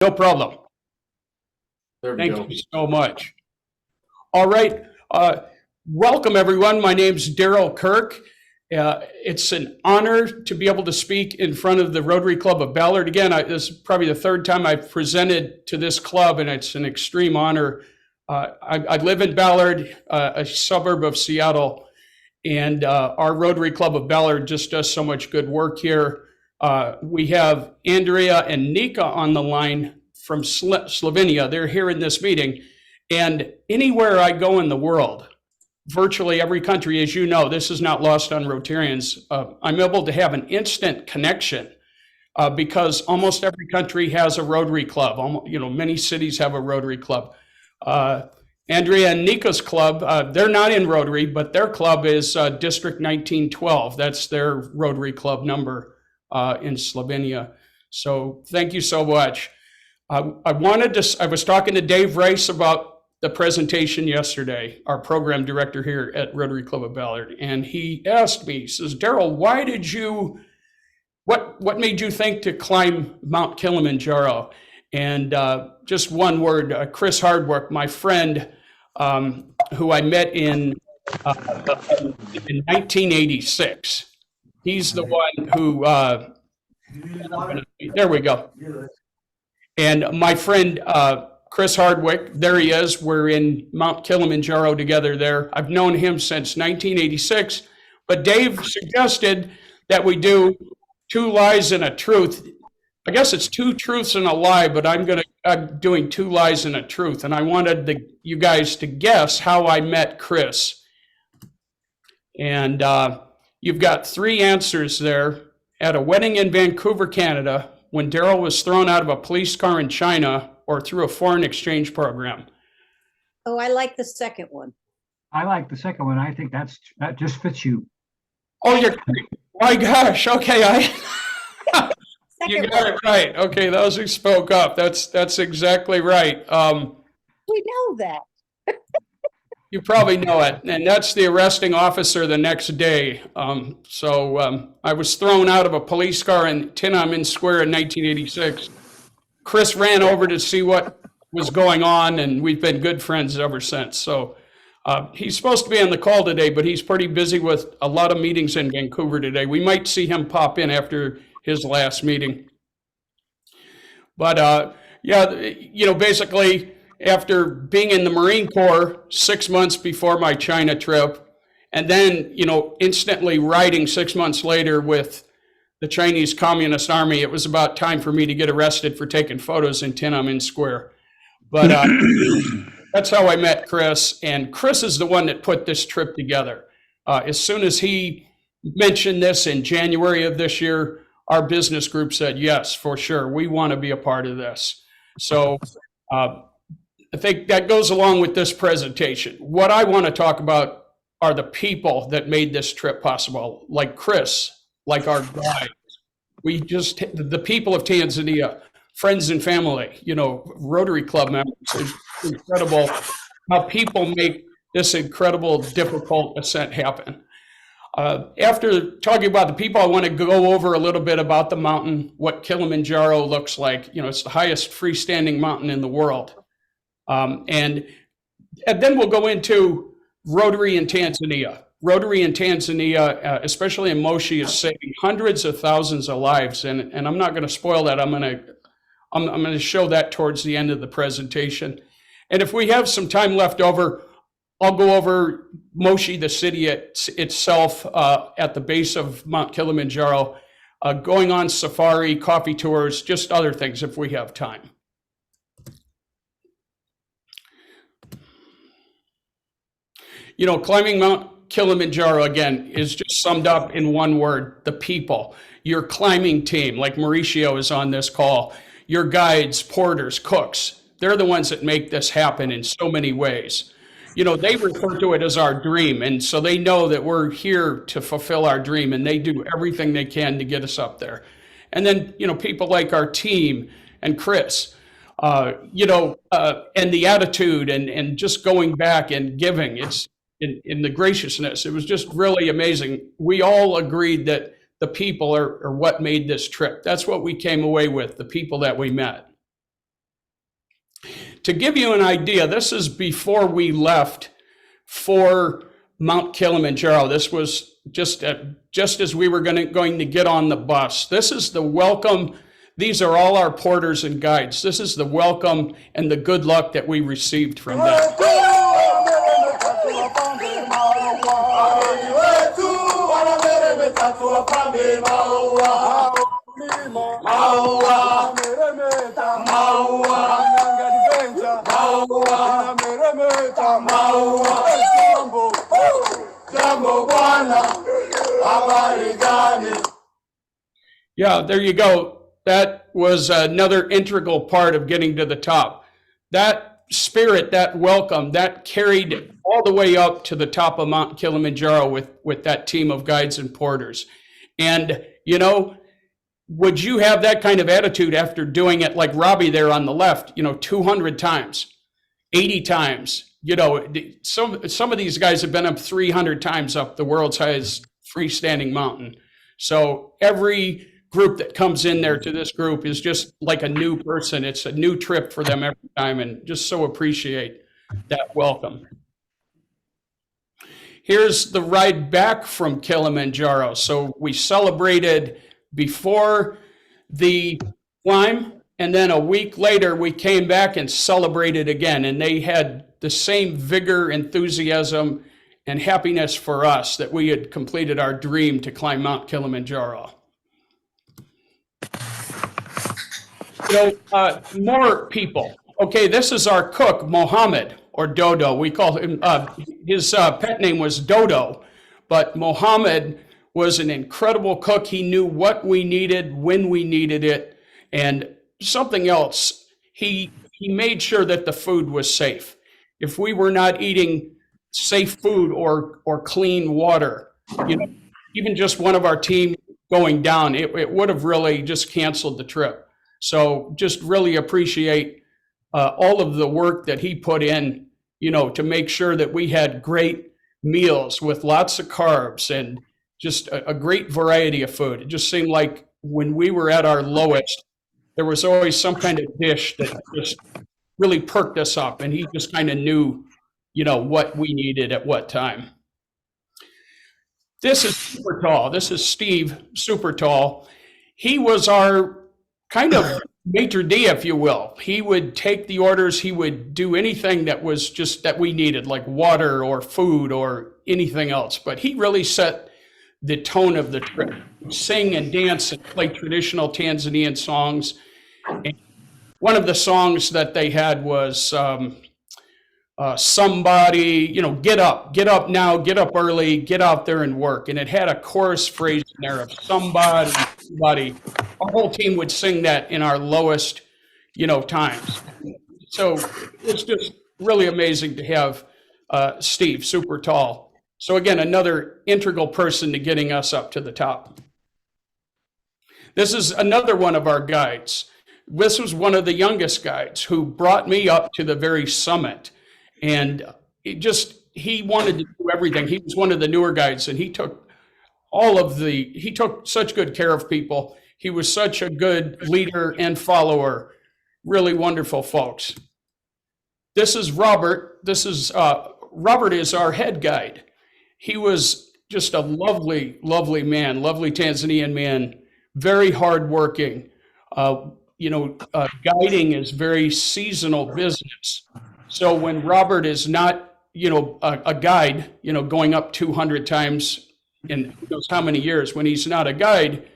No problem. There we Thank go. you so much. All right. Welcome, everyone. My name's Darrell Kirk. It's an honor to be able to speak in front of the Rotary Club of Ballard. Again, this is probably the third time I've presented to this club, and it's an extreme honor. I live in Ballard, a suburb of Seattle, and our Rotary Club of Ballard just does so much good work here. We have Andrea and Nika on the line from Slovenia. They're here in this meeting. And anywhere I go in the world, virtually every country, as you know, this is not lost on Rotarians, I'm able to have an instant connection because almost every country has a Rotary Club. Many cities have a Rotary Club. Andrea and Nika's club, they're not in Rotary, but their club is District 1912. That's their Rotary Club number in Slovenia. So thank you so much. I was talking to Dave Rice about the presentation yesterday, our program director here at Rotary Club of Ballard, and he asked me, he says, Darrell, what made you think to climb Mount Kilimanjaro? And just one word, Chris Hardwick, my friend, who I met in 1986. He's the one who, there we go. And my friend, Chris Hardwick, there he is. We're in Mount Kilimanjaro together there. I've known him since 1986, but Dave suggested that we do two lies and a truth. I guess it's two truths and a lie, but I'm doing two lies and a truth. And I wanted you guys to guess how I met Chris. And you've got three answers there. At a wedding in Vancouver, Canada, when Darrell was thrown out of a police car in China, or through a foreign exchange program. Oh, I like the second one. I like the second one. I think that just fits you. Oh, my gosh. Okay, you got it right. Okay, those who spoke up. That's exactly right. We know that. You probably know it, and that's the arresting officer the next day. I was thrown out of a police car in Tiananmen Square in 1986. Chris ran over to see what was going on, and we've been good friends ever since. So he's supposed to be on the call today, but he's pretty busy with a lot of meetings in Vancouver today. We might see him pop in after his last meeting. But basically, after being in the Marine Corps 6 months before my China trip, and then, instantly riding 6 months later with the Chinese Communist Army, it was about time for me to get arrested for taking photos in Tiananmen Square. But that's how I met Chris, and Chris is the one that put this trip together. As soon as he mentioned this in January of this year, our business group said, yes, for sure, we want to be a part of this. So I think that goes along with this presentation. What I want to talk about are the people that made this trip possible, like Chris, like our guide. The people of Tanzania, friends and family, Rotary Club members. It's incredible how people make this incredible, difficult ascent happen. After talking about the people, I want to go over a little bit about the mountain, what Kilimanjaro looks like. It's the highest freestanding mountain in the world. And then we'll go into Rotary in Tanzania. Rotary in Tanzania, especially in Moshi, is saving hundreds of thousands of lives, and I'm not going to spoil that. I'm going to show that towards the end of the presentation. And if we have some time left over, I'll go over Moshi, the city itself, at the base of Mount Kilimanjaro, going on safari, coffee tours, just other things if we have time. Climbing Mount Kilimanjaro, again, is just summed up in one word: the people. Your climbing team, like Mauricio is on this call, your guides, porters, cooks, they're the ones that make this happen in so many ways. They refer to it as our dream, and so they know that we're here to fulfill our dream, and they do everything they can to get us up there. And then, people like our team and Chris, and the attitude and just going back and giving. It's in the graciousness. It was just really amazing. We all agreed that the people are what made this trip. That's what we came away with, the people that we met. to give you an idea, this is before we left for Mount Kilimanjaro. This was just as we were going to get on the bus. This is the welcome. These are all our porters and guides. This is the welcome and the good luck that we received from them. Yeah, there you go. That was another integral part of getting to the top. That spirit, that welcome, that carried all the way up to the top of Mount Kilimanjaro with that team of guides and porters. And, you know, would you have that kind of attitude after doing it like Robbie there on the left, 200 times, 80 times? Some of these guys have been up 300 times up the world's highest freestanding mountain. So every group that comes in there to this group is just like a new person. It's a new trip for them every time, and just so appreciate that welcome. Here's the ride back from Kilimanjaro. So we celebrated before the climb, and then a week later we came back and celebrated again, and they had the same vigor, enthusiasm, and happiness for us that we had completed our dream to climb Mount Kilimanjaro. More people. Okay, this is our cook, Mohammed, or Dodo. We call him, his pet name was Dodo, but Mohammed was an incredible cook. He knew what we needed, when we needed it, and something else, he made sure that the food was safe. If we were not eating safe food or clean water, even just one of our team going down, it would have really just canceled the trip. So just really appreciate all of the work that he put in, to make sure that we had great meals with lots of carbs and just a great variety of food. It just seemed like when we were at our lowest, there was always some kind of dish that just really perked us up, and he just kind of knew, what we needed at what time. This is Super Tall. This is Steve, Super Tall. He was our kind of maitre d', if you will. He would take the orders. He would do anything that was just that we needed, like water or food or anything else. But he really set the tone of the trip. Sing and dance and play traditional Tanzanian songs. And one of the songs that they had was somebody, get up now, get up early, get out there and work. And it had a chorus phrase in there of somebody. Our whole team would sing that in our lowest, times. So it's just really amazing to have Steve, Super Tall. So again, another integral person to getting us up to the top. This is another one of our guides. This was one of the youngest guides who brought me up to the very summit. And he wanted to do everything. He was one of the newer guides, and he took such good care of people. He was such a good leader and follower. Really wonderful folks. This is Robert. Robert is our head guide. He was just a lovely, lovely man, lovely Tanzanian man, very hardworking. Guiding is very seasonal business. So when Robert is not, a guide, going up 200 times in who knows how many years, when he's not a guide,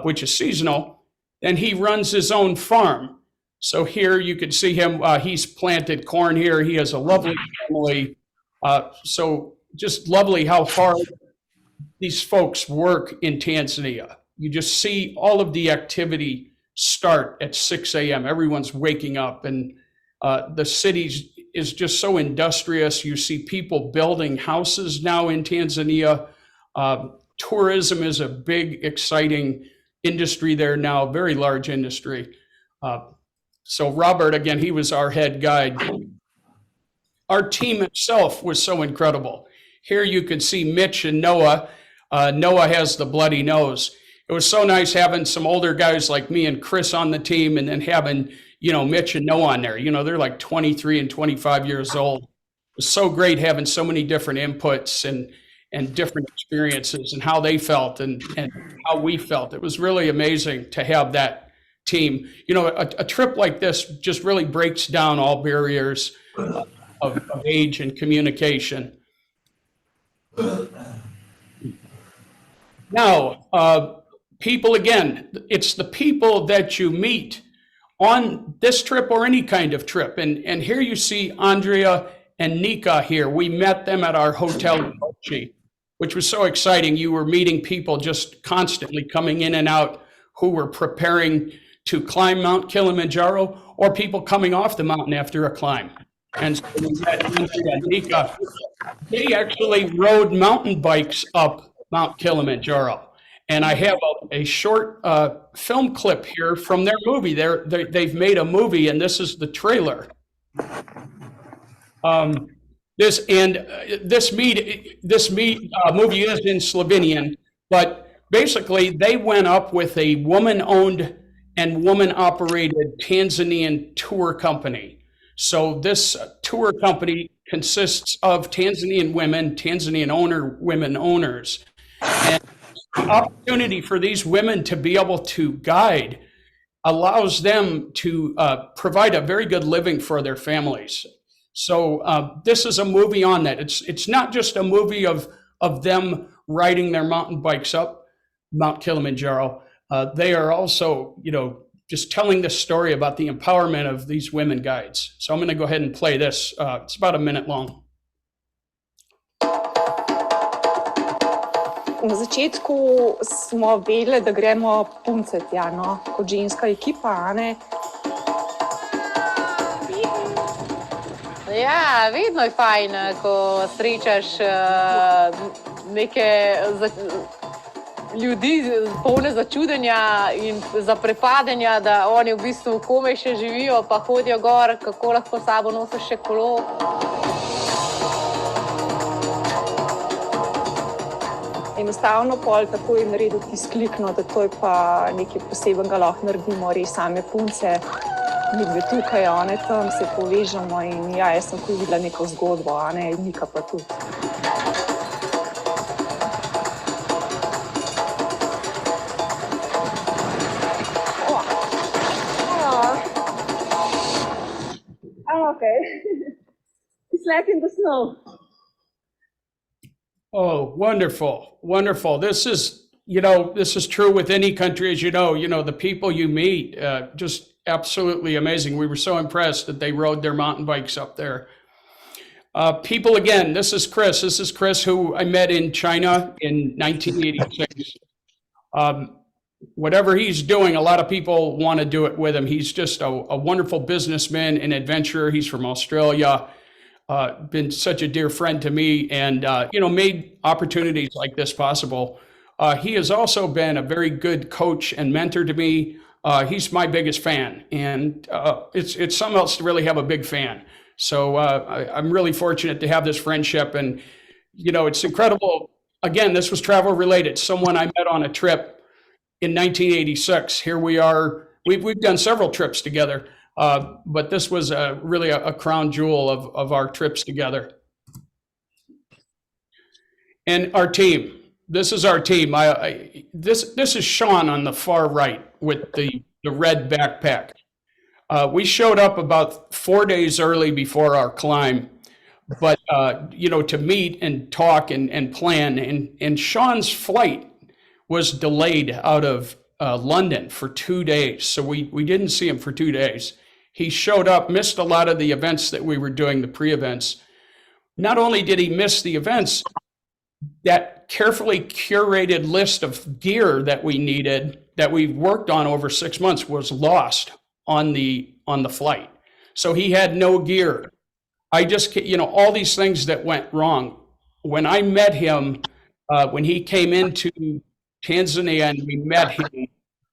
which is seasonal, then he runs his own farm. So here you can see him, he's planted corn here. He has a lovely family. So just lovely how hard these folks work in Tanzania. You just see all of the activity start at 6 a.m. Everyone's waking up, and the city is just so industrious. You see people building houses now in Tanzania. Tourism is a big, exciting industry there now, very large industry. So Robert, again, he was our head guide. Our team itself was so incredible. Here you can see Mitch and Noah. Noah has the bloody nose. It was so nice having some older guys like me and Chris on the team, and then having, Mitch and Noah on there. They're like 23 and 25 years old. It was so great having so many different inputs and different experiences and how they felt and how we felt. It was really amazing to have that team. A trip like this just really breaks down all barriers of age and communication. Now, people, again, it's the people that you meet on this trip or any kind of trip. And here you see Andrea and Nika here. We met them at our hotel in Kochi, which was so exciting. You were meeting people just constantly coming in and out who were preparing to climb Mount Kilimanjaro or people coming off the mountain after a climb. And so we met Andrea and Nika. They actually rode mountain bikes up Mount Kilimanjaro. And I have a short film clip here from their movie. They've made a movie, and this is the trailer. This movie is in Slovenian, but basically they went up with a woman-owned and woman-operated Tanzanian tour company. So this tour company consists of Tanzanian women, women owners. And the opportunity for these women to be able to guide allows them to provide a very good living for their families. So this is a movie on that. It's not just a movie of them riding their mountain bikes up Mount Kilimanjaro. They are also, just telling this story about the empowerment of these women guides. So I'm going to go ahead and play this. It's about a minute long. Na začetku smo vedeli, da gremo punce tja, kot ženska ekipa, a ne? Ja, vedno je fajn, ko srečaš neke ljudi polne začudenja in zaprepadanja, da oni v bistvu komaj še živijo, pa hodijo gor, kako lahko s sabo nosiš še kolo. Enostavno pol tako je naredil tisti klik, da to je pa nekaj posebenega lahko naredimo, res same punce. Mi dve tukaj, one tam se povežemo in ja, jaz sem ko videla neko zgodbo, a ne, Nika pa tudi. Okay. It's like in the snow. Oh, wonderful, wonderful. This is true with any country, as the people you meet, just absolutely amazing. We were so impressed that they rode their mountain bikes up there. People, again, this is Chris. This is Chris, who I met in China in 1986. Whatever he's doing, a lot of people want to do it with him. He's just a wonderful businessman and adventurer. He's from Australia. Been such a dear friend to me and, made opportunities like this possible. He has also been a very good coach and mentor to me. He's my biggest fan, and it's something else to really have a big fan. So I'm really fortunate to have this friendship, and, it's incredible. Again, this was travel related. Someone I met on a trip in 1986. Here we are. We've done several trips together. But this was really a crown jewel of our trips together. And our team. This is our team. This is Sean on the far right with the red backpack. We showed up about 4 days early before our climb, but to meet and talk and plan. And Sean's flight was delayed out of London for 2 days, so we didn't see him for 2 days. He showed up, missed a lot of the events that we were doing, the pre-events. Not only did he miss the events, that carefully curated list of gear that we needed, that we worked on over 6 months, was lost on the flight. So he had no gear. I just, all these things that went wrong. When I met him, when he came into Tanzania and we met him,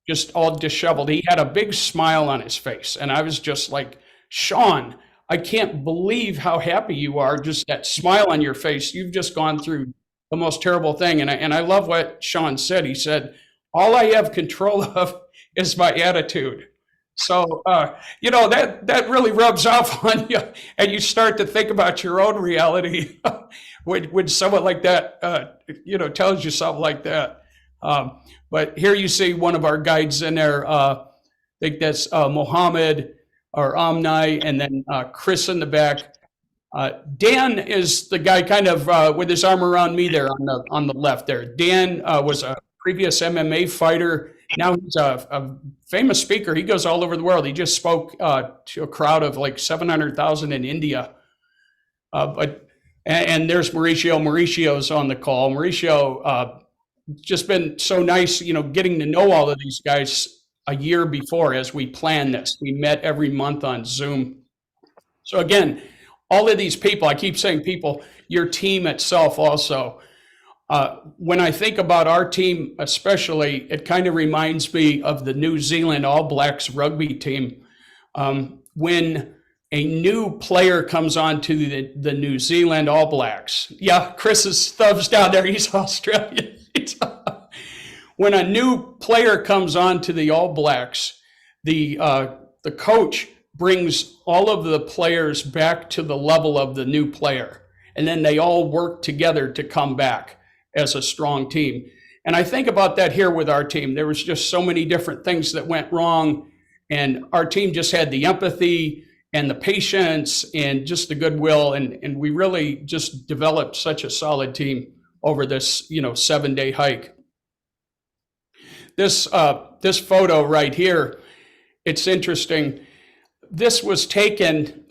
just all disheveled. He had a big smile on his face. And I was just like, Sean, I can't believe how happy you are. Just that smile on your face. You've just gone through the most terrible thing. And I love what Sean said. He said, all I have control of is my attitude. So, that really rubs off on you, and you start to think about your own reality when someone like that, tells you something like that. But here you see one of our guides in there. I think that's Mohammed or Amnai, and then Chris in the back. Dan is the guy kind of with his arm around me there on the left there. Dan was a previous MMA fighter. Now he's a famous speaker. He goes all over the world. He just spoke to a crowd of like 700,000 in India. And there's Mauricio. Mauricio's on the call. Mauricio just been so nice, getting to know all of these guys a year before as we planned this. We met every month on Zoom. So again, all of these people, I keep saying people, your team itself also. When I think about our team especially, it kind of reminds me of the New Zealand All Blacks rugby team. When a new player comes on to the New Zealand All Blacks, yeah, Chris's thumbs down there, he's Australian. When a new player comes on to the All Blacks, the coach brings all of the players back to the level of the new player, and then they all work together to come back as a strong team. And I think about that here with our team. There was just so many different things that went wrong, and our team just had the empathy and the patience and just the goodwill, and we really just developed such a solid team over this 7-day hike. This photo right here, it's interesting. This was taken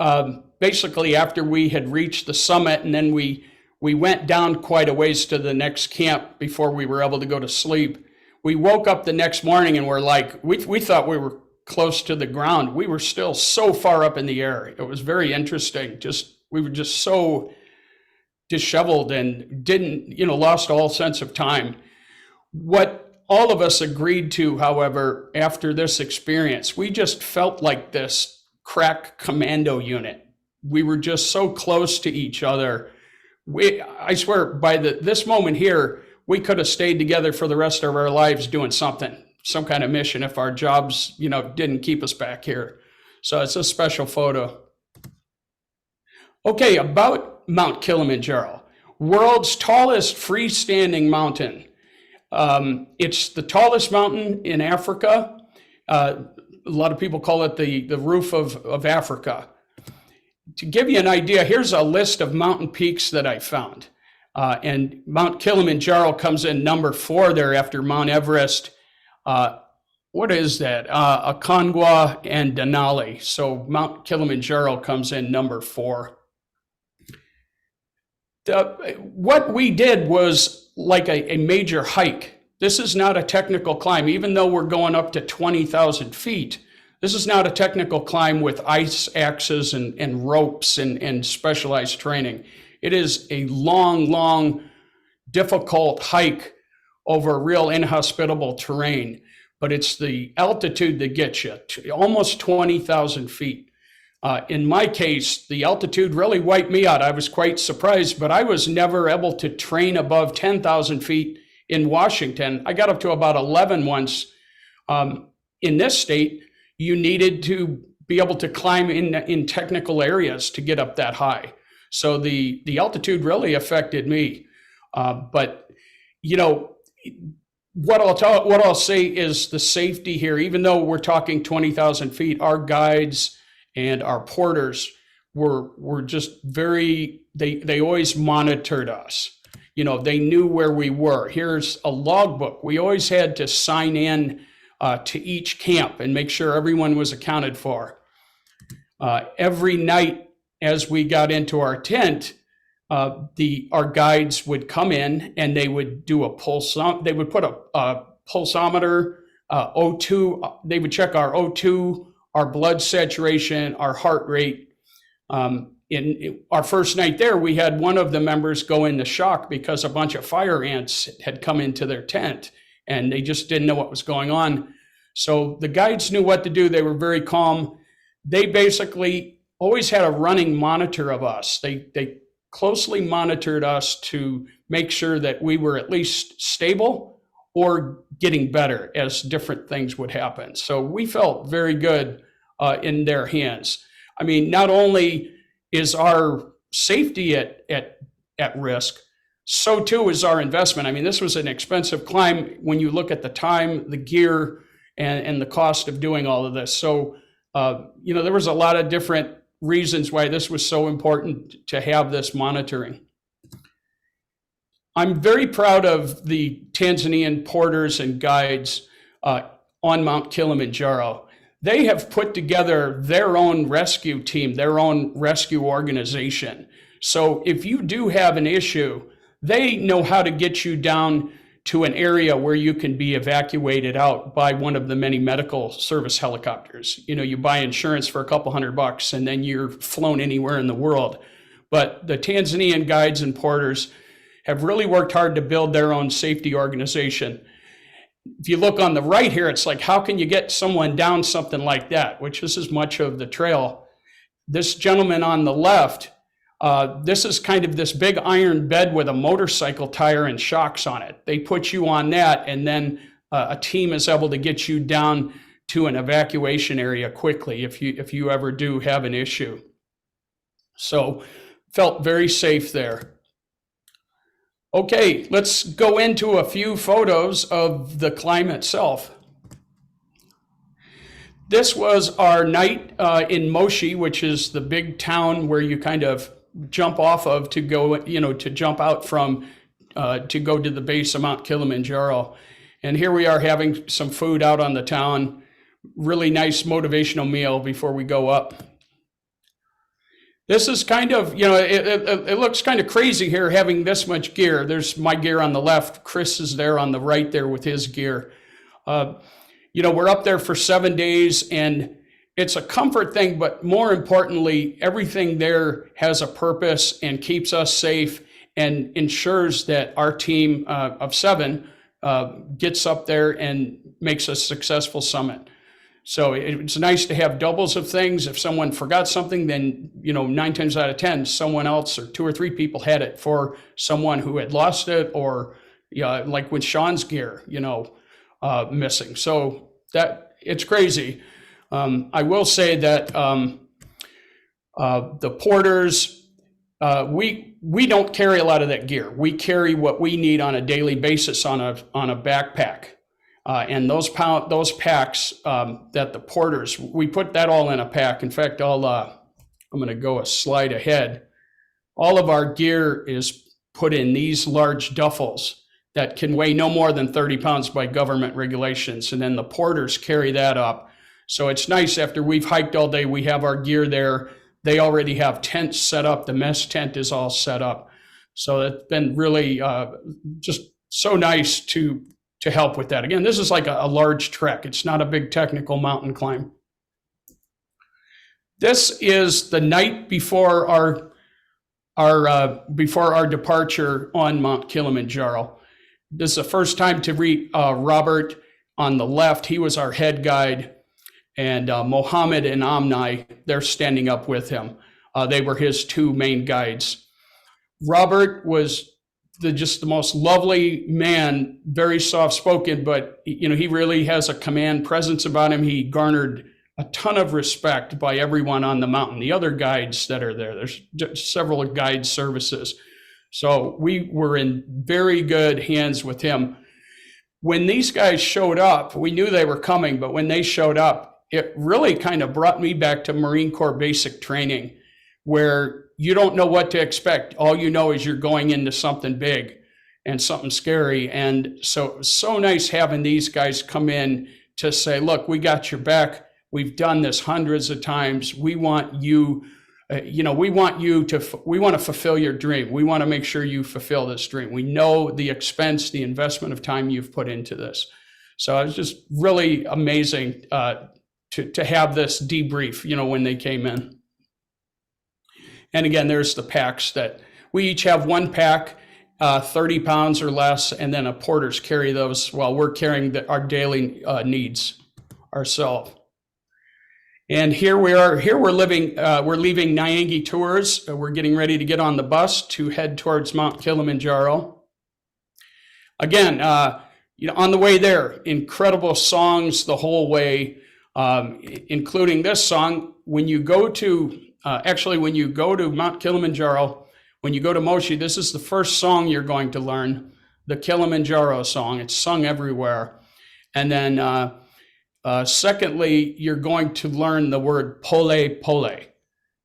basically after we had reached the summit, and then we went down quite a ways to the next camp before we were able to go to sleep. We woke up the next morning and we're like, we thought we were close to the ground. We were still so far up in the air. It was very interesting. We were just so disheveled and lost all sense of time. What all of us agreed to, however, after this experience, we just felt like this crack commando unit. We were just so close to each other. I swear, by this moment here, we could have stayed together for the rest of our lives doing something, some kind of mission, if our jobs, didn't keep us back here. So it's a special photo. Okay, about Mount Kilimanjaro, world's tallest freestanding mountain. It's the tallest mountain in Africa. A lot of people call it the roof of Africa. To give you an idea, here's a list of mountain peaks that I found. And Mount Kilimanjaro comes in number 4 there after Mount Everest. What is that? Aconcagua and Denali. So Mount Kilimanjaro comes in number 4. What we did was like a major hike. This is not a technical climb, even though we're going up to 20,000 feet. This is not a technical climb with ice axes and ropes and specialized training. It is a long, difficult hike over real inhospitable terrain, but it's the altitude that gets you to almost 20,000 feet. In my case, the altitude really wiped me out. I was quite surprised, but I was never able to train above 10,000 feet in Washington. I got up to about 11 once. In this state, you needed to be able to climb in technical areas to get up that high. So the altitude really affected me. But what I'll say is the safety here. Even though we're talking 20,000 feet, our guides and our porters were just very. They always monitored us. They knew where we were. Here's a logbook. We always had to sign in to each camp and make sure everyone was accounted for. Every night as we got into our tent, our guides would come in and they would do a pulse. They would put a pulsometer, O2. They would check our O2, our blood saturation, our heart rate. In our first night there, we had one of the members go into shock because a bunch of fire ants had come into their tent and they just didn't know what was going on. So the guides knew what to do. They were very calm. They basically always had a running monitor of us. They closely monitored us to make sure that we were at least stable or getting better as different things would happen. So we felt very good in their hands. I mean, not only is our safety at risk, so too is our investment. I mean, this was an expensive climb when you look at the time, the gear, and the cost of doing all of this. So, there was a lot of different reasons why this was so important to have this monitoring. I'm very proud of the Tanzanian porters and guides on Mount Kilimanjaro. They have put together their own rescue team, their own rescue organization. So if you do have an issue, they know how to get you down to an area where you can be evacuated out by one of the many medical service helicopters. You buy insurance for a couple $100 and then you're flown anywhere in the world. But the Tanzanian guides and porters have really worked hard to build their own safety organization. If you look on the right here, it's like, how can you get someone down something like that, which is as much of the trail. This gentleman on the left, this is kind of this big iron bed with a motorcycle tire and shocks on it. They put you on that, and then a team is able to get you down to an evacuation area quickly if you ever do have an issue. So felt very safe there. Okay, let's go into a few photos of the climb itself. This was our night in Moshi, which is the big town where you kind of jump off of to go, to jump out from, to go to the base of Mount Kilimanjaro. And here we are having some food out on the town. Really nice motivational meal before we go up. This is kind of, it looks kind of crazy here having this much gear. There's my gear on the left. Chris is there on the right there with his gear. We're up there for 7 days, and it's a comfort thing, but more importantly, everything there has a purpose and keeps us safe and ensures that our team of 7 gets up there and makes a successful summit. So it's nice to have doubles of things. If someone forgot something, then, 9 times out of 10, someone else or 2 or 3 people had it for someone who had lost it, or like with Sean's gear, missing. So that it's crazy. I will say that the porters, we don't carry a lot of that gear. We carry what we need on a daily basis on a backpack. And those packs that the porters, we put that all in a pack. In fact, I'm going to go a slide ahead. All of our gear is put in these large duffels that can weigh no more than 30 pounds by government regulations. And then the porters carry that up. So it's nice after we've hiked all day, we have our gear there. They already have tents set up. The mess tent is all set up. So it's been really just so nice to help with that. Again, this is like a large trek. It's not a big technical mountain climb. This is the night before our departure on Mount Kilimanjaro. This is the first time to meet Robert on the left. He was our head guide, and Mohammed and Amnai, they're standing up with him. They were his 2 main guides. Robert was just the most lovely man, very soft-spoken, but he really has a command presence about him. He garnered a ton of respect by everyone on the mountain, the other guides that are there. There's several guide services. So we were in very good hands with him. When these guys showed up, we knew they were coming, but when they showed up, it really kind of brought me back to Marine Corps basic training, where you don't know what to expect. All you know is you're going into something big and something scary. And so nice having these guys come in to say, look, we got your back. We've done this hundreds of times. We want you, we want to fulfill your dream. We want to make sure you fulfill this dream. We know the expense, the investment of time you've put into this. So it was just really amazing to have this debrief, when they came in. And again, there's the packs that we each have 1 pack, 30 pounds or less, and then a porters carry those while we're carrying our daily needs ourselves. And here we are. Here we're leaving Nyangi Tours. We're getting ready to get on the bus to head towards Mount Kilimanjaro. Again, on the way there, incredible songs the whole way, including this song. When you go to, when you go to Mount Kilimanjaro, when you go to Moshi, this is the first song you're going to learn, the Kilimanjaro song. It's sung everywhere. And then secondly, you're going to learn the word pole pole,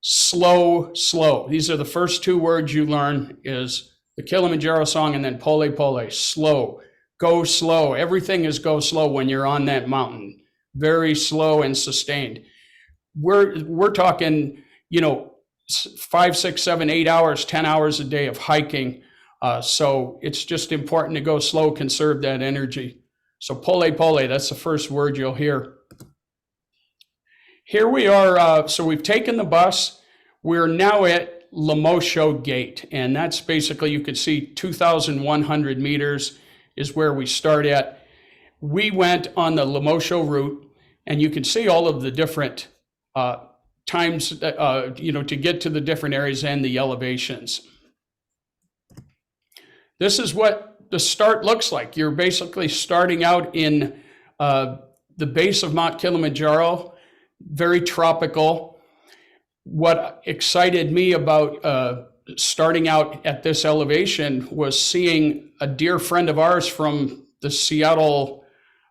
slow, slow. These are the first two words you learn, is the Kilimanjaro song and then pole pole, slow. Go slow. Everything is go slow when you're on that mountain. Very slow and sustained. We're talking, 5, 6, 7, 8 hours, 10 hours a day of hiking. So it's just important to go slow, conserve that energy. So pole pole, that's the first word you'll hear. Here we are. So we've taken the bus. We're now at Lemosho Gate, and that's basically, you can see 2,100 meters is where we start at. We went on the Lemosho route, and you can see all of the different times, to get to the different areas and the elevations. This is what the start looks like. You're basically starting out in the base of Mount Kilimanjaro, very tropical. What excited me about starting out at this elevation was seeing a dear friend of ours from the Seattle,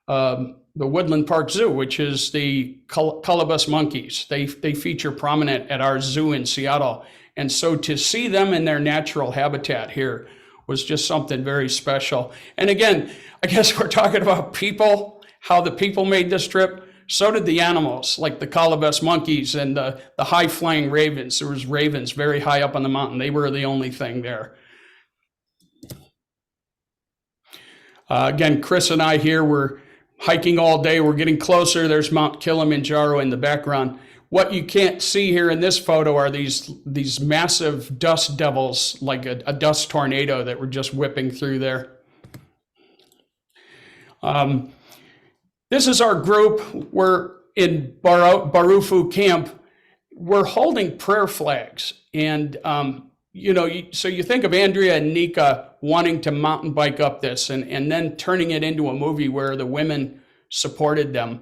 the Woodland Park Zoo, which is the colobus monkeys. They feature prominent at our zoo in Seattle. And so to see them in their natural habitat here was just something very special. And again, I guess we're talking about people, how the people made this trip. So did the animals, like the colobus monkeys and the high-flying ravens. There was ravens very high up on the mountain. They were the only thing there. Again, Chris and I here, we're hiking all day. We're getting closer. There's Mount Kilimanjaro in the background. What you can't see here in this photo are these massive dust devils, like a dust tornado that were just whipping through there. This is our group. We're in Barufu camp. We're holding prayer flags. And, so you think of Andrea and Nika wanting to mountain bike up this and then turning it into a movie where the women supported them.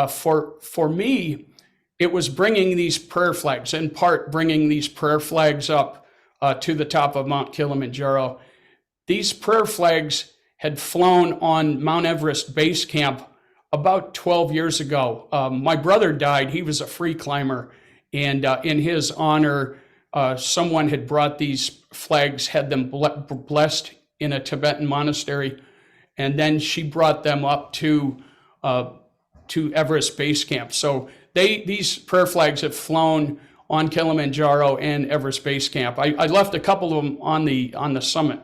For me, it was bringing these prayer flags, in part bringing these prayer flags up to the top of Mount Kilimanjaro. These prayer flags had flown on Mount Everest base camp about 12 years ago. My brother died. He was a free climber. And in his honor, someone had brought these flags, had them blessed in a Tibetan monastery. And then she brought them up to Everest base camp. So these prayer flags have flown on Kilimanjaro and Everest base camp. I left a couple of them on the summit.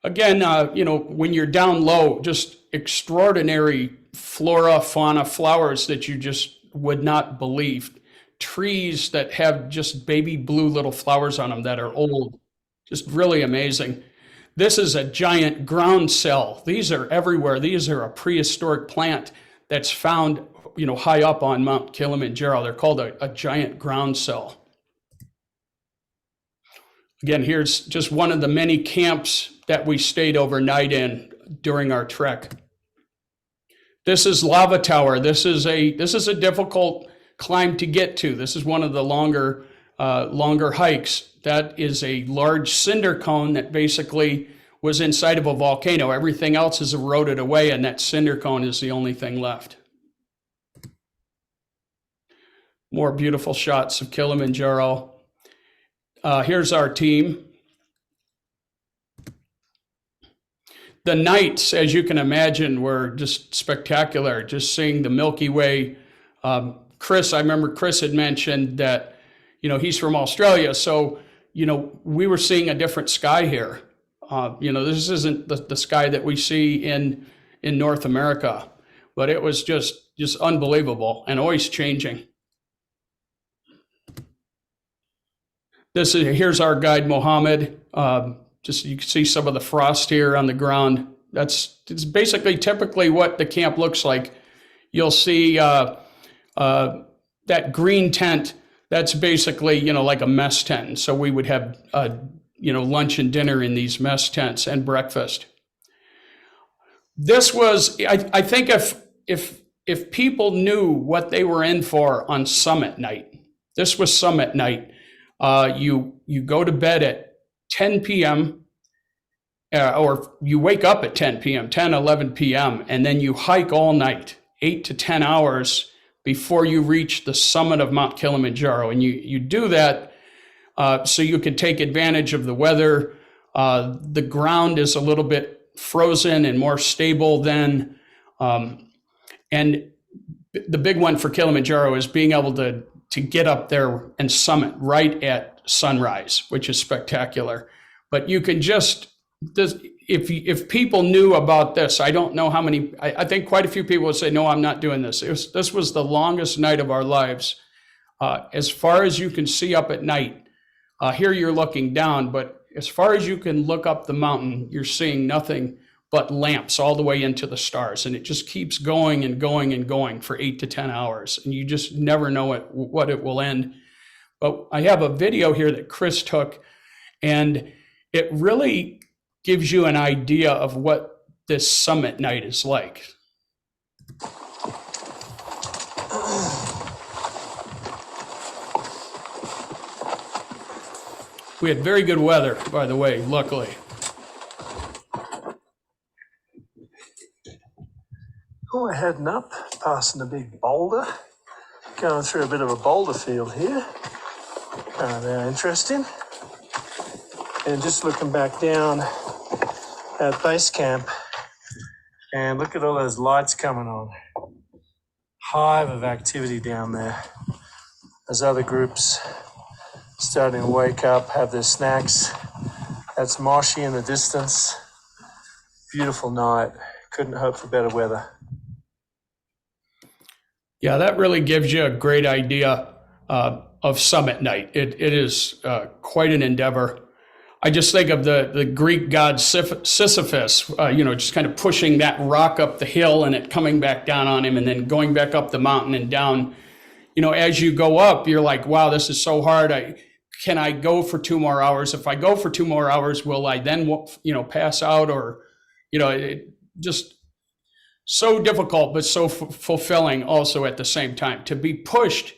Again, when you're down low, just extraordinary flora, fauna, flowers that you just would not believe. Trees that have just baby blue little flowers on them that are old. Just really amazing. This is a giant ground cell. These are everywhere. These are a prehistoric plant that's found, high up on Mount Kilimanjaro. They're called a giant ground cell. Again, here's just one of the many camps that we stayed overnight in during our trek. This is Lava Tower. This is a difficult climb to get to. This is one of the longer hikes. That is a large cinder cone that basically was inside of a volcano. Everything else is eroded away, and that cinder cone is the only thing left. More beautiful shots of Kilimanjaro. Here's our team. The nights, as you can imagine, were just spectacular. Just seeing the Milky Way. Chris, I remember Chris had mentioned that, he's from Australia. So, we were seeing a different sky here. This isn't the sky that we see in North America, but it was just unbelievable and always changing. Here's our guide, Mohammed. You can see some of the frost here on the ground. It's basically typically what the camp looks like. You'll see that green tent. That's basically, like a mess tent. So we would have lunch and dinner in these mess tents and breakfast. This was, I think if people knew what they were in for on summit night, this was summit night. You go to bed at 10 p.m. Or you wake up at 10 p.m., 10, 11 p.m., and then you hike all night, 8 to 10 hours before you reach the summit of Mount Kilimanjaro. And you do that so you can take advantage of the weather. The ground is a little bit frozen and more stable then. And the big one for Kilimanjaro is being able to get up there and summit right at sunrise, which is spectacular. But you can just, if people knew about this, I don't know how many, I think quite a few people would say, no, I'm not doing this. This was the longest night of our lives. As far as you can see up at night, here you're looking down, but as far as you can look up the mountain, you're seeing nothing but lamps all the way into the stars. And it just keeps going and going and going for 8 to 10 hours. And you just never know what it will end. But I have a video here that Chris took, and it really gives you an idea of what this summit night is like. We had very good weather, by the way, luckily. Oh, we're heading up, passing a big boulder, going through a bit of a boulder field here. Very interesting. And just looking back down at base camp, and look at all those lights coming on. Hive of activity down there. There's other groups starting to wake up, have their snacks. That's Moshi in the distance. Beautiful night. Couldn't hope for better weather. Yeah, that really gives you a great idea of summit night. It is quite an endeavor. I just think of the Greek god Sisyphus, just kind of pushing that rock up the hill and it coming back down on him and then going back up the mountain and down. As you go up, you're like, wow, this is so hard. Can I go for 2 more hours? If I go for 2 more hours, will I then, pass out? Or, it just so difficult, but so fulfilling also at the same time. To be pushed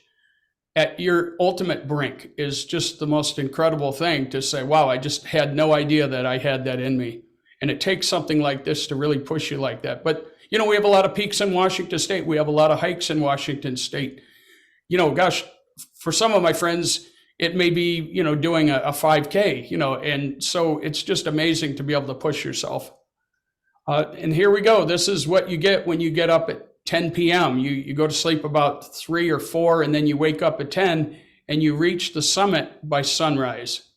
at your ultimate brink is just the most incredible thing, to say, wow, I just had no idea that I had that in me. And it takes something like this to really push you like that. But, we have a lot of peaks in Washington State. We have a lot of hikes in Washington State. Gosh, for some of my friends, it may be, doing a 5K, and so it's just amazing to be able to push yourself. And here we go. This is what you get when you get up at 10 p.m. You go to sleep about 3 or 4, and then you wake up at 10 and you reach the summit by sunrise.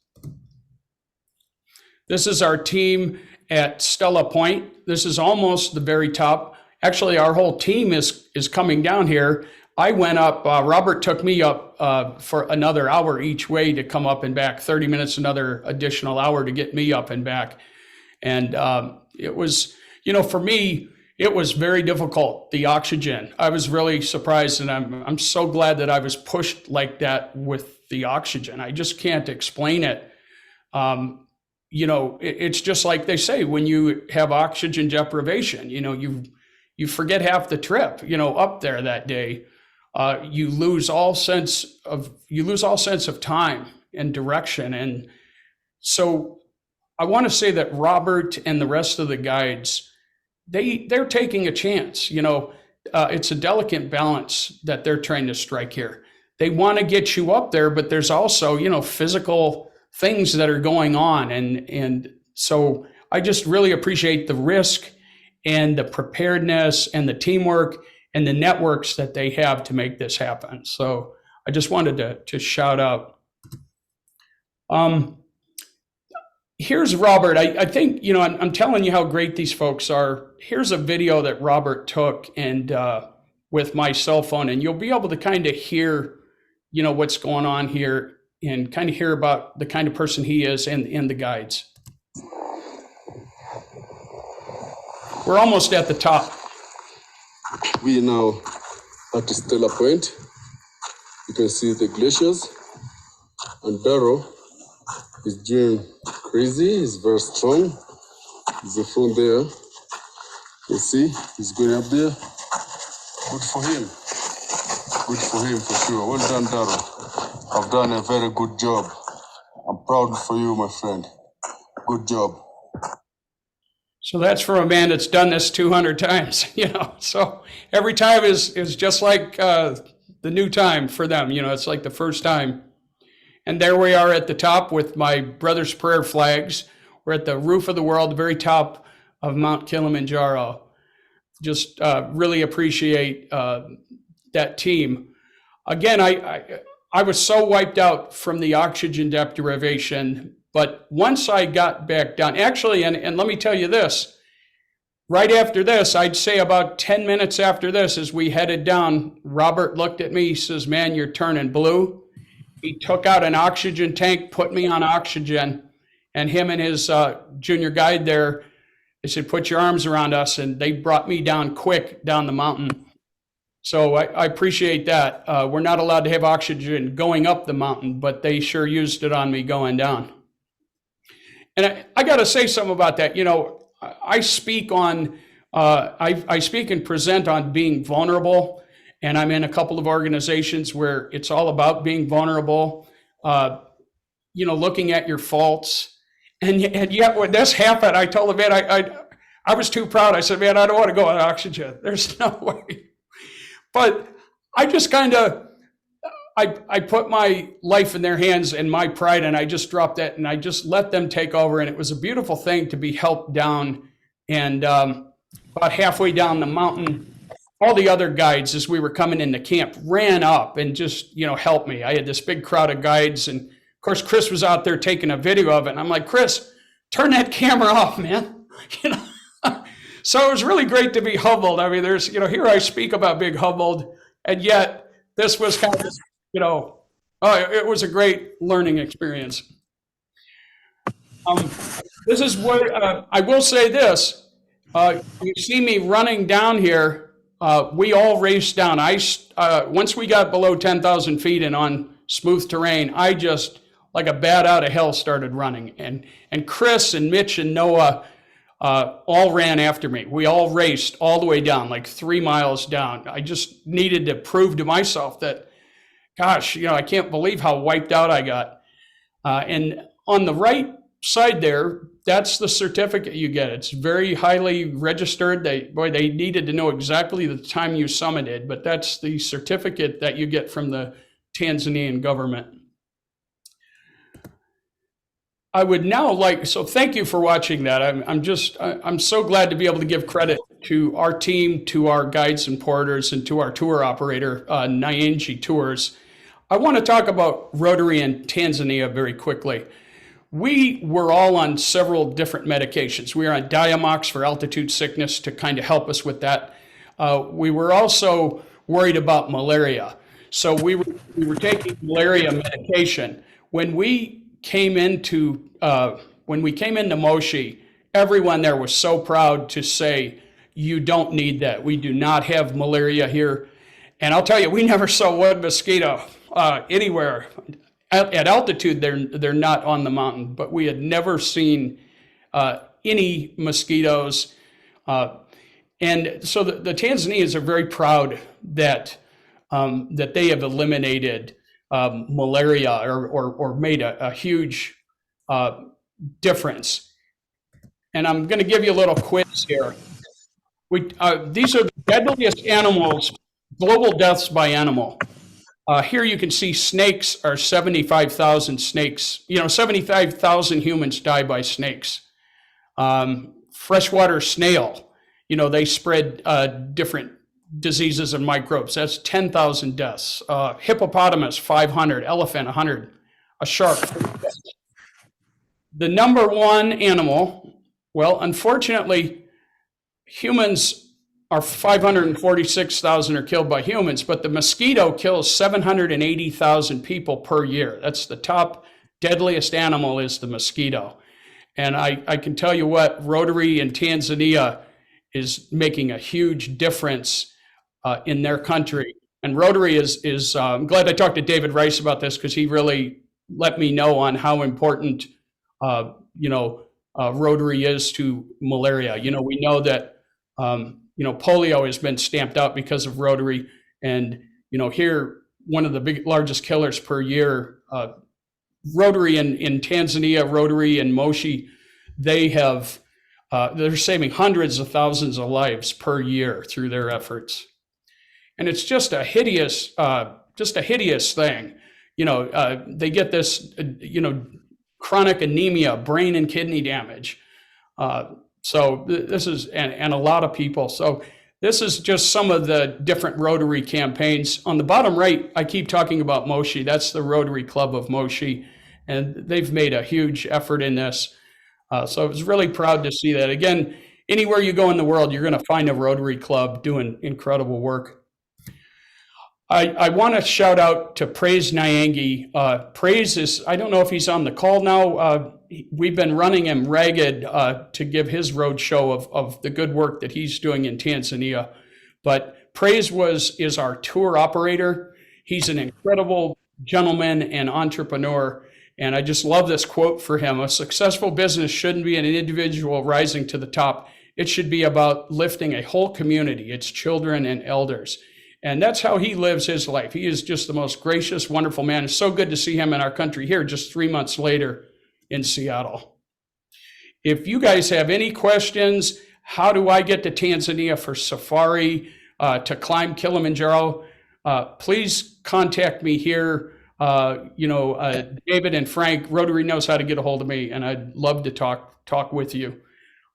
This is our team at Stella Point. This is almost the very top. Actually, our whole team is coming down here. I went up, Robert took me up for another hour each way to come up and back, 30 minutes, another additional hour to get me up and back. And it was, for me, it was very difficult, the oxygen. I was really surprised, and I'm so glad that I was pushed like that with the oxygen. I just can't explain it. It's just like they say, when you have oxygen deprivation, you forget half the trip, up there that day. You lose all sense of time and direction. And so I want to say that Robert and the rest of the guides, they're taking a chance. It's a delicate balance that they're trying to strike here. They want to get you up there, but there's also, physical things that are going on. And so I just really appreciate the risk and the preparedness and the teamwork and the networks that they have to make this happen. So I just wanted to shout out. Here's Robert. I think, I'm telling you how great these folks are. Here's a video that Robert took and with my cell phone, and you'll be able to kind of hear, what's going on here and kind of hear about the kind of person he is and the guides. We're almost at the top. We are now at the Stella Point. You can see the glaciers, and Darrell is doing crazy. He's very strong. He's the phone there. You see, he's going up there. Good for him. Good for him for sure. Well done, Darrell. I've done a very good job. I'm proud for you, my friend. Good job. So that's from a man that's done this 200 times, so every time is just like the new time for them, it's like the first time. And there we are at the top with my brother's prayer flags. We're at the roof of the world, the very top of Mount Kilimanjaro. Just really appreciate that team. Again, I was so wiped out from the oxygen deprivation, but once I got back down, actually, and let me tell you this, right after this, I'd say about 10 minutes after this, as we headed down, Robert looked at me, he says, man, you're turning blue. He took out an oxygen tank, put me on oxygen, and him and his junior guide there, they said, put your arms around us, and they brought me down quick down the mountain. So I appreciate that. We're not allowed to have oxygen going up the mountain, but they sure used it on me going down. And I got to say something about that. I speak on, I speak and present on being vulnerable, and I'm in a couple of organizations where it's all about being vulnerable, looking at your faults. And yet when this happened, I told the man, I was too proud. I said, man, I don't want to go on oxygen. There's no way. But I just kind of, I put my life in their hands and my pride, and I just dropped that and I just let them take over. And it was a beautiful thing to be helped down. And about halfway down the mountain, all the other guides, as we were coming into camp, ran up and just, helped me. I had this big crowd of guides, and of course, Chris was out there taking a video of it. And I'm like, Chris, turn that camera off, man. So it was really great to be humbled. I mean, there's, here I speak about being humbled, and yet this was kind of, it was a great learning experience. This is what, I will say this, you see me running down here, we all raced down. Once we got below 10,000 feet and on smooth terrain, I just, like a bat out of hell, started running. And Chris and Mitch and Noah all ran after me. We all raced all the way down, like 3 miles down. I just needed to prove to myself that, gosh, I can't believe how wiped out I got. And on the right side there, that's the certificate you get. It's very highly registered. They needed to know exactly the time you summited, but that's the certificate that you get from the Tanzanian government. I would now so thank you for watching that. I'm so glad to be able to give credit to our team, to our guides and porters, and to our tour operator, Nyanji Tours. I want to talk about Rotary in Tanzania very quickly. We were all on several different medications. We were on Diamox for altitude sickness to kind of help us with that. We were also worried about malaria. So we were taking malaria medication. When we came into Moshi, everyone there was so proud to say, you don't need that. We do not have malaria here. And I'll tell you, we never saw one mosquito anywhere. At altitude, they're not on the mountain, but we had never seen any mosquitoes. And so the Tanzanians are very proud that they have eliminated malaria or made a huge difference. And I'm going to give you a little quiz here. These are the deadliest animals, global deaths by animal. Here you can see snakes are 75,000 snakes. 75,000 humans die by snakes. Freshwater snail, they spread different diseases and microbes. That's 10,000 deaths. Hippopotamus, 500. Elephant, 100. A shark. The number one animal, well, unfortunately, humans are 546,000 are killed by humans, but the mosquito kills 780,000 people per year. That's the top deadliest animal is the mosquito. And I can tell you what, Rotary in Tanzania is making a huge difference in their country. And Rotary is I'm glad I talked to David Rice about this because he really let me know on how important Rotary is to malaria. We know that, polio has been stamped out because of Rotary. And, here, one of the largest killers per year, Rotary in Tanzania, Rotary in Moshi, they're saving hundreds of thousands of lives per year through their efforts. And it's just a hideous thing. They get this, chronic anemia, brain and kidney damage. So this is, and a lot of people. So this is just some of the different Rotary campaigns. On the bottom right, I keep talking about Moshi. That's the Rotary Club of Moshi. And they've made a huge effort in this. So I was really proud to see that. Again, anywhere you go in the world, you're going to find a Rotary Club doing incredible work. I want to shout out to Praise Nyangi. Praise is, I don't know if he's on the call now. We've been running him ragged to give his road show of the good work that he's doing in Tanzania. But Praise is our tour operator. He's an incredible gentleman and entrepreneur. And I just love this quote for him. A successful business shouldn't be an individual rising to the top. It should be about lifting a whole community, its children and elders. And that's how he lives his life. He is just the most gracious, wonderful man. It's so good to see him in our country here just 3 months later in Seattle. If you guys have any questions, how do I get to Tanzania for safari, to climb Kilimanjaro? Please contact me here. David and Frank, Rotary knows how to get a hold of me, and I'd love to talk with you.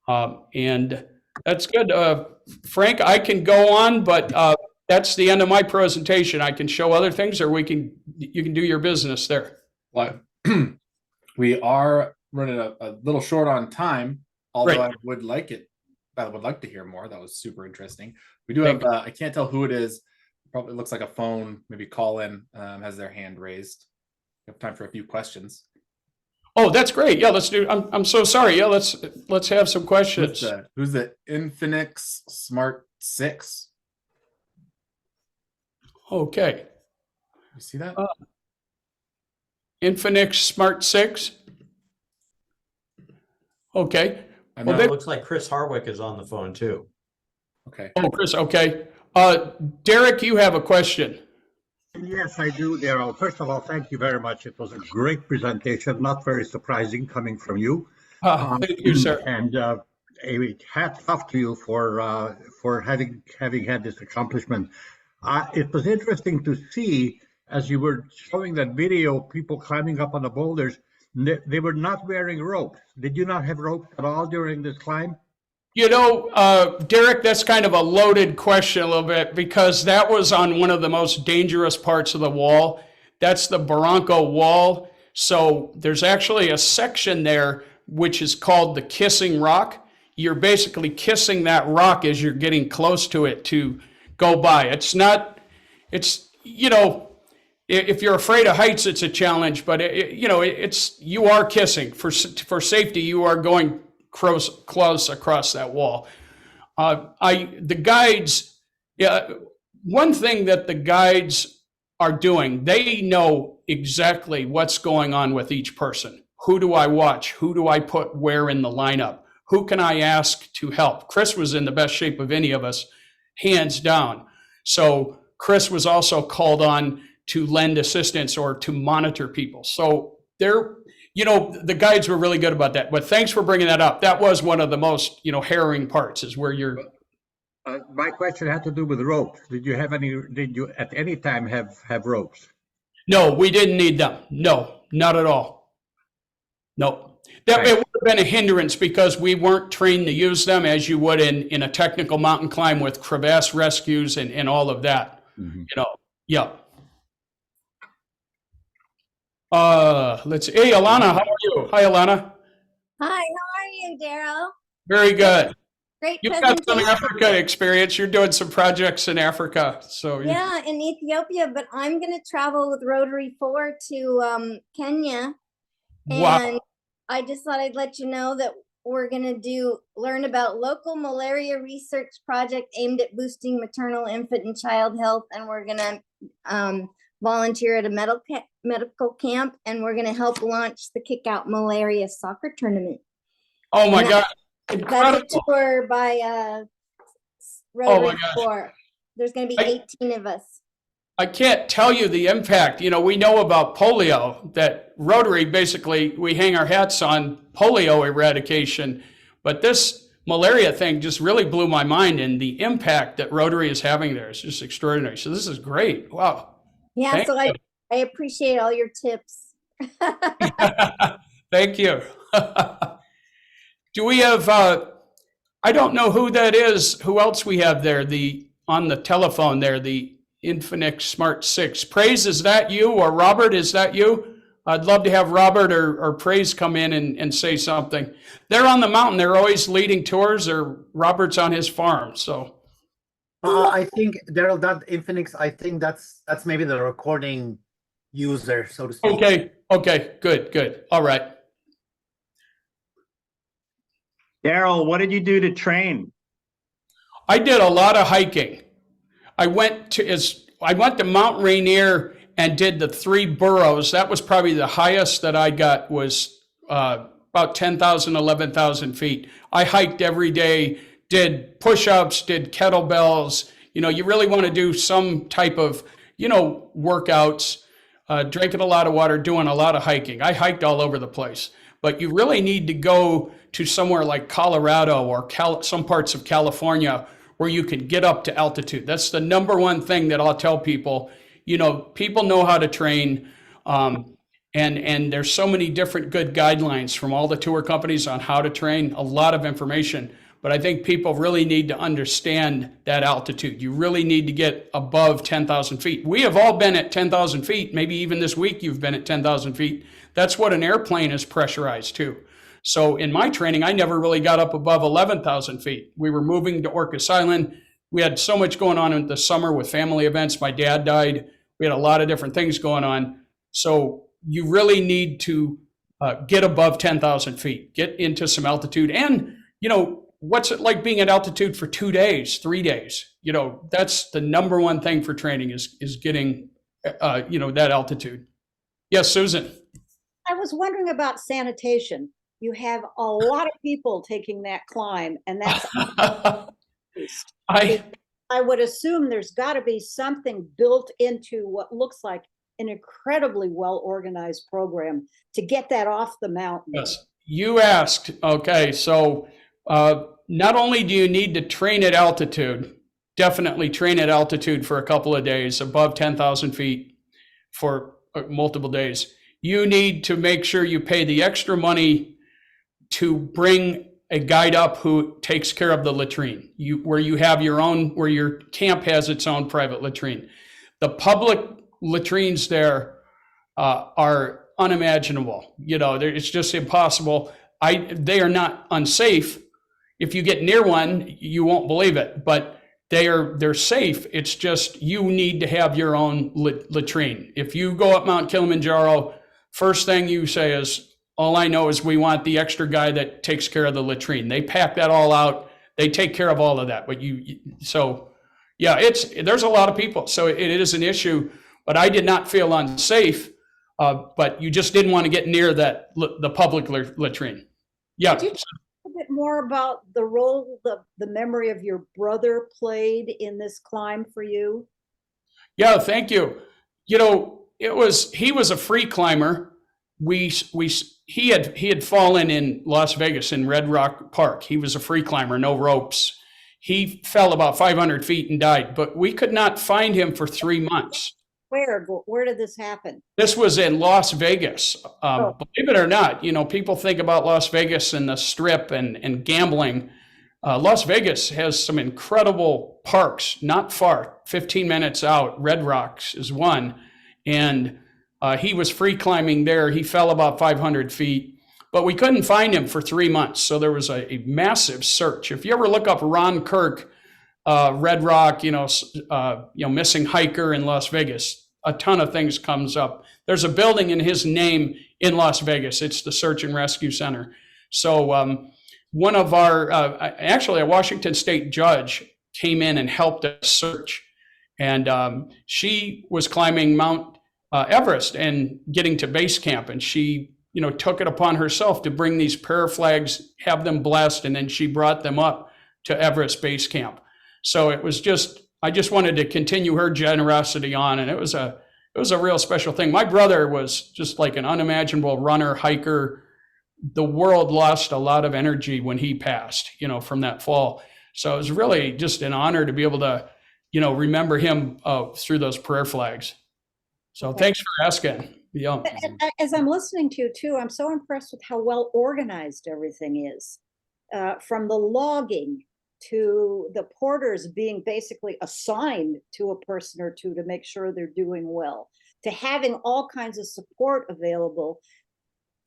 And that's good. Frank, I can go on, but that's the end of my presentation. I can show other things, or you can do your business there. Well, we are running a little short on time, although Right. I would like to hear more. That was super interesting. We do have, I can't tell who it is. Probably looks like a phone, maybe call in, has their hand raised. We have time for a few questions. Oh, that's great. Yeah, let's do. I'm so sorry. Yeah, let's have some questions. Who's the Infinix Smart 6? Okay. You see that? Infinix Smart 6. Okay. And Well, then- it looks like Chris Harwick is on the phone too. okay. Oh, Chris. Okay. Derek, you have a question. Yes, I do, Darrell. First of all, thank you very much. It was a great presentation, not very surprising coming from you. Thank you, sir. And a hat off to you for having had this accomplishment. It was interesting to see, as you were showing that video, people climbing up on the boulders, they were not wearing ropes. Did you not have ropes at all during this climb? Derek, that's kind of a loaded question a little bit, because that was on one of the most dangerous parts of the wall. That's the Barranco Wall. So there's actually a section there which is called the Kissing Rock. You're basically kissing that rock as you're getting close to it to go by. If you're afraid of heights, it's a challenge, but you are kissing. For safety, you are going close across that wall. The guides, one thing that the guides are doing, they know exactly what's going on with each person. Who do I watch? Who do I put where in the lineup? Who can I ask to help? Chris was in the best shape of any of us, hands down. So Chris was also called on to lend assistance or to monitor people. So the guides were really good about that. But thanks for bringing that up. That was one of the most, harrowing parts, is where you're. My question had to do with ropes. Did you at any time have ropes? No, we didn't need them. No, not at all. No. It would have been a hindrance because we weren't trained to use them as you would in a technical mountain climb with crevasse rescues and all of that. Mm-hmm. Yeah. Let's see. Hey, Alana, how are you? Hi, Alana. Hi, how are you, Darrell? Very good. Great You've got some presentation. Africa experience. You're doing some projects in Africa. So Yeah, in Ethiopia, but I'm going to travel with Rotary 4 to Kenya. Wow. And I just thought I'd let you know that we're going to learn about local malaria research project aimed at boosting maternal, infant, and child health. And we're going to volunteer at a medical camp, and we're going to help launch the Kick Out Malaria soccer tournament. Oh my And God. That's a Incredible. tour by Oh Rotary my gosh. Corps. There's going to be 18 of us. I can't tell you the impact. You know, we know about polio, that Rotary, basically, we hang our hats on polio eradication. But this malaria thing just really blew my mind, and the impact that Rotary is having there is just extraordinary. So this is great. Wow. Yeah, Thank so you. I appreciate all your tips. Thank you. Do we have, I don't know who that is, who else we have there, on the telephone there, the Infinix Smart 6. Praise, is that you? Or Robert, is that you? I'd love to have Robert or Praise come in and say something. They're on the mountain. They're always leading tours, or Robert's on his farm. So I think, Darrell, that Infinix, I think that's maybe the recording user, so to speak. Okay, good. All right. Darrell, what did you do to train? I did a lot of hiking. I went to Mount Rainier and did the 3 burrows. That was probably the highest that I got, was about 10,000, 11,000 feet. I hiked every day, did push-ups, did kettlebells. You know, you really want to do some type of, workouts, drinking a lot of water, doing a lot of hiking. I hiked all over the place. But you really need to go to somewhere like Colorado or some parts of California where you can get up to altitude. That's the number one thing that I'll tell people. People know how to train, and there's so many different good guidelines from all the tour companies on how to train, a lot of information. But I think people really need to understand that altitude. You really need to get above 10,000 feet. We have all been at 10,000 feet. Maybe even this week you've been at 10,000 feet. That's what an airplane is pressurized to. So in my training, I never really got up above 11,000 feet. We were moving to Orcas Island. We had so much going on in the summer with family events. My dad died. We had a lot of different things going on. So you really need to get above 10,000 feet, get into some altitude. And, what's it like being at altitude for 2 days, 3 days? That's the number one thing for training is getting, that altitude. Yes, Susan. I was wondering about sanitation. You have a lot of people taking that climb, and that's I would assume there's got to be something built into what looks like an incredibly well-organized program to get that off the mountain. Yes, you asked. Okay, so not only do you need to train at altitude, definitely train at altitude for a couple of days, above 10,000 feet for multiple days. You need to make sure you pay the extra money to bring a guide up who takes care of the latrine, where you have your own, where your camp has its own private latrine. The public latrines there are unimaginable. It's just impossible. They are not unsafe. If you get near one, you won't believe it, but they're safe. It's just you need to have your own latrine. If you go up Mount Kilimanjaro, first thing you say is, all I know is we want the extra guy that takes care of the latrine. They pack that all out. They take care of all of that. But there's a lot of people. So it is an issue, but I did not feel unsafe. But you just didn't want to get near the public latrine. Yeah. Could you talk a bit more about the role the memory of your brother played in this climb for you? Yeah, thank you. He was a free climber. He had fallen in Las Vegas in Red Rock Park. He was a free climber, no ropes. He fell about 500 feet and died, but we could not find him for 3 months. Where did this happen? This was in Las Vegas. Believe it or not, people think about Las Vegas and the Strip and gambling. Las Vegas has some incredible parks, not far, 15 minutes out. Red Rocks is one. And he was free climbing there. He fell about 500 feet, but we couldn't find him for 3 months. So there was a massive search. If you ever look up Ron Kirk, Red Rock, missing hiker in Las Vegas, a ton of things comes up. There's a building in his name in Las Vegas. It's the Search and Rescue Center. So one of our, actually a Washington State judge came in and helped us search. And she was climbing Mount Everest and getting to base camp. And she, took it upon herself to bring these prayer flags, have them blessed, and then she brought them up to Everest base camp. So it was I just wanted to continue her generosity on. And it was a real special thing. My brother was just like an unimaginable runner, hiker. The world lost a lot of energy when he passed, from that fall. So it was really just an honor to be able to, remember him through those prayer flags. So thanks for asking. Yeah. As I'm listening to you too, I'm so impressed with how well organized everything is. From the logging to the porters being basically assigned to a person or two to make sure they're doing well, to having all kinds of support available.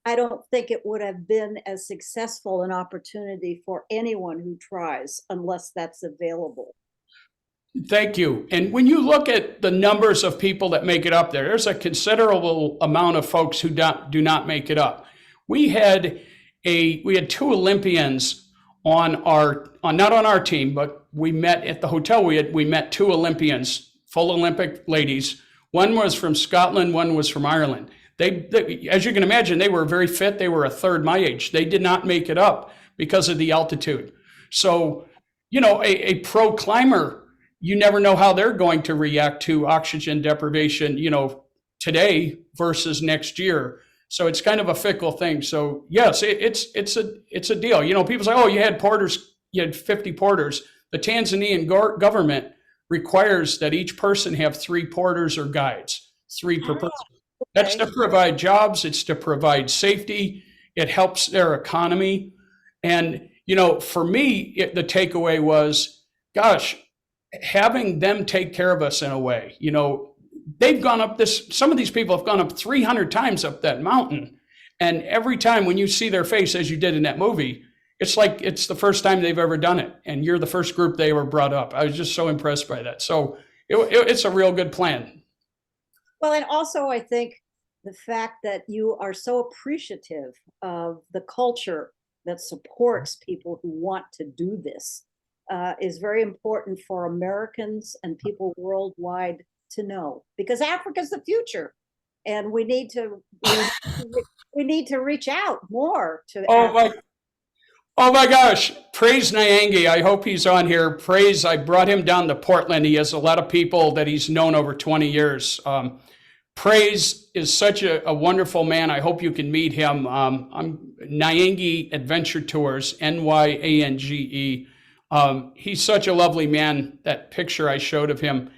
I don't think it would have been as successful an opportunity for anyone who tries unless that's available. Thank you. And when you look at the numbers of people that make it up there, there's a considerable amount of folks who do not make it up. We had 2 Olympians not on our team, but we met at the hotel. We met 2 Olympians, full Olympic ladies. One was from Scotland, one was from Ireland. They, as you can imagine, they were very fit. They were a third my age. They did not make it up because of the altitude. So, a pro climber, you never know how they're going to react to oxygen deprivation, today versus next year. So it's kind of a fickle thing. So yes, it's a deal. People say, oh, you had 50 porters. The Tanzanian government requires that each person have 3 porters or guides, 3 per person. That's to provide jobs. It's to provide safety. It helps their economy. And, for me, the takeaway was, gosh, having them take care of us in a way, they've gone up some of these people have gone up 300 times up that mountain. And every time when you see their face, as you did in that movie, it's like it's the first time they've ever done it. And you're the first group they ever brought up. I was just so impressed by that. So it's a real good plan. Well, and also I think the fact that you are so appreciative of the culture that supports people who want to do this is very important for Americans and people worldwide to know, because Africa's the future, and we need to reach out more to. Oh my gosh! Praise Nyangi. I hope he's on here. Praise. I brought him down to Portland. He has a lot of people that he's known over 20 years. Praise is such a wonderful man. I hope you can meet him. I'm Nyangi Adventure Tours, Nyange. He's such a lovely man. That picture I showed of him,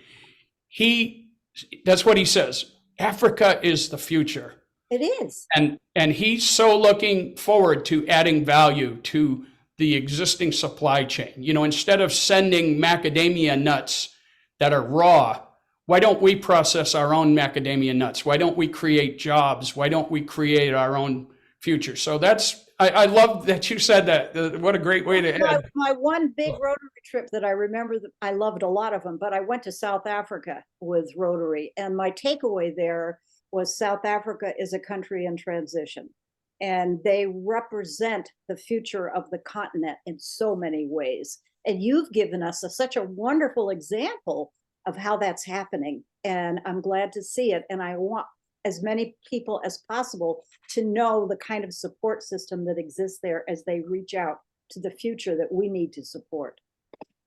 that's what he says. Africa is the future. It is. And he's so looking forward to adding value to the existing supply chain. Instead of sending macadamia nuts that are raw, why don't we process our own macadamia nuts? Why don't we create jobs? Why don't we create our own future? So I love that you said that. What a great way to end. My one big Rotary trip that I remember, I loved a lot of them, but I went to South Africa with Rotary. And my takeaway there was South Africa is a country in transition. And they represent the future of the continent in so many ways. And you've given us such a wonderful example of how that's happening. And I'm glad to see it. And I want as many people as possible to know the kind of support system that exists there as they reach out to the future that we need to support.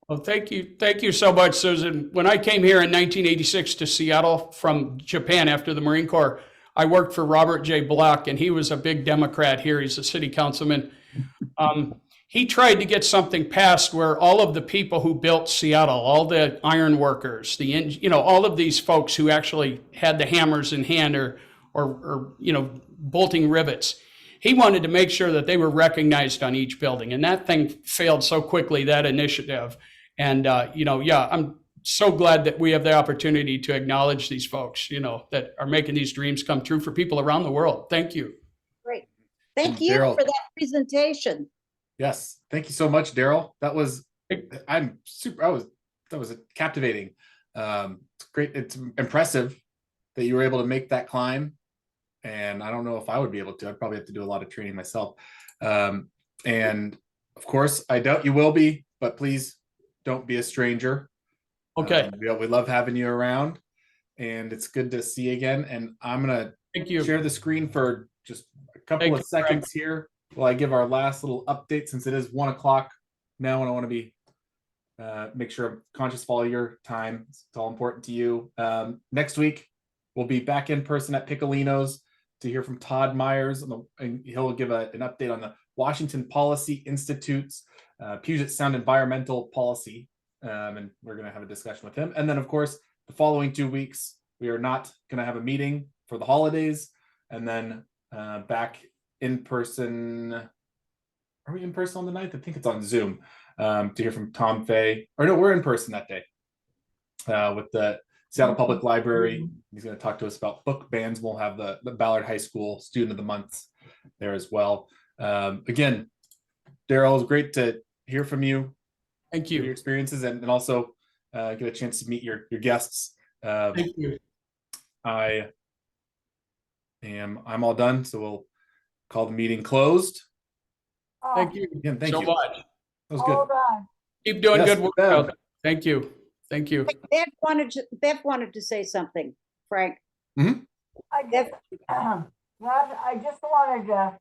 Well, thank you. Thank you so much, Susan. When I came here in 1986 to Seattle from Japan after the Marine Corps, I worked for Robert J. Block, and he was a big Democrat here. He's a city councilman. He tried to get something passed where all of the people who built Seattle, all the iron workers, all of these folks who actually had the hammers in hand or bolting rivets, he wanted to make sure that they were recognized on each building. And that thing failed so quickly, that initiative. And, I'm so glad that we have the opportunity to acknowledge these folks, that are making these dreams come true for people around the world. Thank you. Great. Thank you Darrell, for that presentation. Yes. Thank you so much, Darrell. That was captivating. It's great. It's impressive that you were able to make that climb. And I don't know if I would be able to. I'd probably have to do a lot of training myself. And of course, I doubt you will be, but please don't be a stranger. Okay. We love having you around, and it's good to see you again. And I'm gonna Thank you. share the screen for just a couple Thank of you, Frank. seconds here while I give our last little update, since it is 1 o'clock now, and I want to be make sure I'm conscious of all your time. It's all important to you. Next week we'll be back in person at Piccolino's to hear from Todd Myers, and he'll give an update on the Washington Policy Institute's Puget Sound environmental policy, and we're going to have a discussion with him. And then, of course, the following 2 weeks we are not going to have a meeting for the holidays, and then back in person. Are we in person on the 9th? I think it's on Zoom, to hear from Tom Fay. Or no, we're in person that day with the Seattle Public Library. He's going to talk to us about book bans. We'll have the Ballard High School Student of the Month there as well. Again, Darrell, it was great to hear from you. Thank Your you. experiences, and also get a chance to meet your guests. Thank you. I'm all done, so we'll call the meeting closed. Thank you Again, thank so you. much. That was good. Hold on. Keep doing Yes, good work. Bev. out there. Thank you. Thank you. Bev wanted to say something, Frank. I just, I just wanted to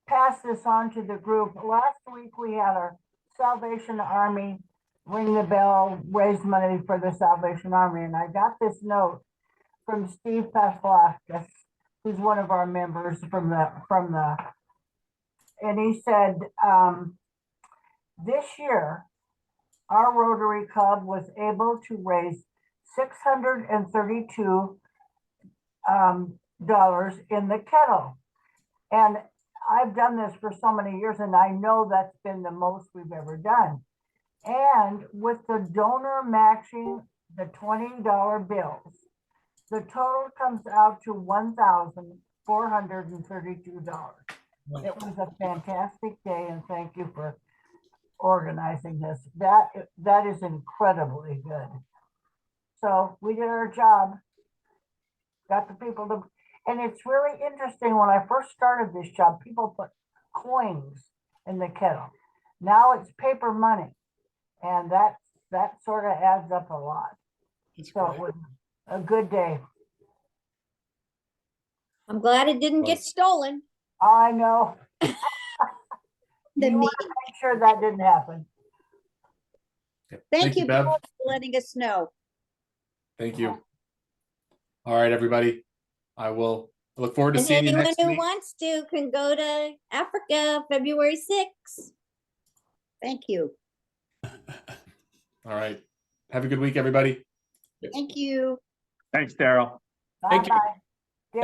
pass this on to the group. Last week we had our Salvation Army ring the bell, raise money for the Salvation Army, and I got this note from Steve Paslakis, who's one of our members from the, and he said, this year our Rotary Club was able to raise $632 in the kettle. And I've done this for so many years, and I know that's been the most we've ever done. And with the donor matching the $20 bills, the total comes out to $1,432. It was a fantastic day, and thank you for organizing this. That is incredibly good. So we did our job, got the people to, and it's really interesting. When I first started this job, people put coins in the kettle. Now it's paper money, and that sort of adds up a lot. So it was a good day. I'm glad it didn't get stolen. I know. The You want to make sure that didn't happen. Thank you, Bev. Bev, for letting us know. Thank you. All right, everybody. I will look forward to And seeing you anyone next who week. wants to can go to Africa February 6th. Thank you. All right. Have a good week, everybody. Thank you. Thanks, Darrell. Thank you. Bye-bye.